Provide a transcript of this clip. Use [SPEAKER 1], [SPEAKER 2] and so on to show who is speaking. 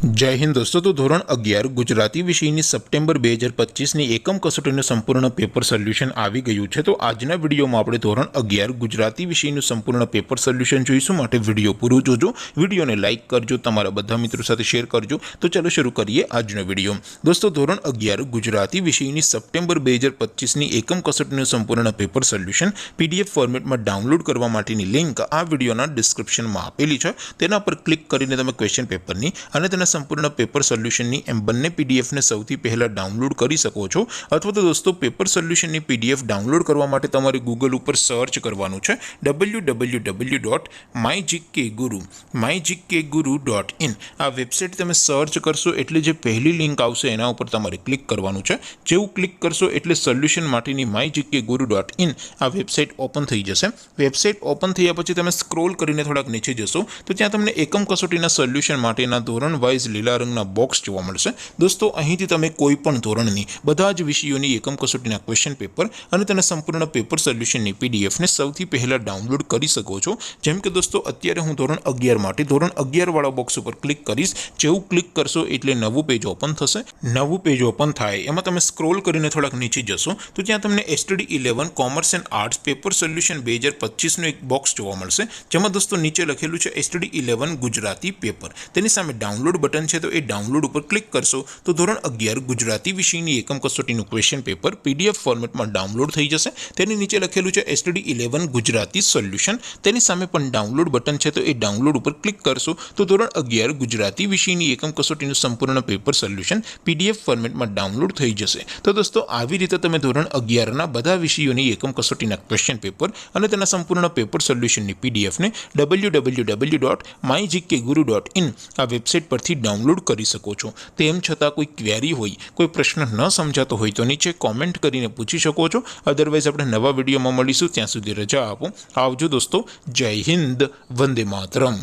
[SPEAKER 1] जय हिंद दोस्तों। तो धोरण 11 गुजराती विषयની સપ્ટેમ્બર 2025ની એકમ કસોટીનું સંપૂર્ણ પેપર સોલ્યુશન આવી ગયું છે। તો આજના વિડીયોમાં આપણે ધોરણ 11 ગુજરાતી વિષયનું સંપૂર્ણ પેપર સોલ્યુશન જોઈશું। માટે વિડીયો પૂરો જોજો, વિડીયોને લાઇક કરજો, તમારા બધા મિત્રો સાથે શેર કરજો। તો ચાલો શરૂ કરીએ આજનો વિડીયો। દોસ્તો ધોરણ 11 ગુજરાતી વિષયની સપ્ટેમ્બર 2025ની એકમ કસોટીનું સંપૂર્ણ પેપર સોલ્યુશન PDF ફોર્મેટમાં ડાઉનલોડ કરવા માટેની લિંક આ વિડીયોના ડિસ્ક્રિપ્શનમાં આપેલી છે। તેના પર ક્લિક કરીને તમે ક્વેશ્ચન પેપરની અને તેના સંપૂર્ણ પેપર સોલ્યુશનની એમ બંને PDF ને સૌથી પહેલા ડાઉનલોડ કરી શકો છો। અથવા તો દોસ્તો પેપર સોલ્યુશનની PDF ડાઉનલોડ કરવા માટે તમારે ગૂગલ ઉપર સર્ચ કરવાનું છે www.mygkguru.in। આ વેબસાઇટ તમે સર્ચ કરશો એટલે જે પહેલી લિંક આવશે એના ઉપર તમારે ક્લિક કરવાનું છે। જેવું ક્લિક કરશો એટલે સોલ્યુશન માટેની mygkguru.in આ વેબસાઇટ ઓપન થઈ જશે। વેબસાઇટ ઓપન થયા પછી તમે સ્ક્રોલ કરીને થોડાક નીચે જશો તો ત્યાં તમને એકમ કસોટીના સોલ્યુશન માટેના ધોરણ વાઇઝ લીલા રંગના બોક્સ જોવા મળશે। દોસ્તો અહીંથી તમે કોઈ પણ ધોરણની બધા જ વિષયોની એકમ કસોટીના ક્વેશ્ચન પેપર અને તેના સંપૂર્ણ પેપર સોલ્યુશનની PDF ને સૌથી પહેલા ડાઉનલોડ કરી શકો છો। જેમ કે દોસ્તો અત્યારે હું ધોરણ 11 માટે ધોરણ 11 વાળા બોક્સ ઉપર ક્લિક કરીશ। જેવું ક્લિક કરશો એટલે નવું પેજ ઓપન થશે। નવું પેજ ઓપન થાય એમાં તમે સ્ક્રોલ કરીને થોડાક નીચે જશો તો ત્યાં તમને STD 11 commerce and arts paper solution 2025નું એક બોક્સ જોવા મળશે। જેમાં દોસ્તો નીચે લખેલું છે STD 11 ગુજરાતી પેપર। તેની સામે ડાઉનલોડ બટન છે તો એ ડાઉનલોડ ઉપર ક્લિક કરશો તો ધોરણ 11 ગુજરાતી વિષયની એકમ કસોટીનું ક્વેશ્ચન પેપર PDF ફોર્મેટમાં ડાઉનલોડ થઈ જશે। તેની નીચે લખેલું છે STD 11 ગુજરાતી સોલ્યુશન। તેની સામે પણ ડાઉનલોડ બટન છે તો એ ડાઉનલોડ ઉપર ક્લિક કરશો તો ધોરણ 11 ગુજરાતી વિષયની એકમ કસોટીનું સંપૂર્ણ પેપર સોલ્યુશન PDF ફોર્મેટમાં ડાઉનલોડ થઈ જશે। તો દોસ્તો આવી રીતે તમે ધોરણ 11ના બધા વિષયોની એકમ કસોટીના ક્વેશ્ચન પેપર અને તેના સંપૂર્ણ પેપર સોલ્યુશનની PDF ને www.mygkguru.in આ વેબસાઇટ પરથી ડાઉનલોડ કરી શકો છો। તેમ છતાં કોઈ ક્વેરી હોય, કોઈ પ્રશ્ન ન સમજાતો હોય તો નીચે કોમેન્ટ કરીને પૂછી શકો છો। અધરવાઇઝ આપણે નવા વિડીયોમાં મળીશું, ત્યાં સુધી રજા આપો। આવજો દોસ્તો। જય હિન્દ, વંદે માતરમ।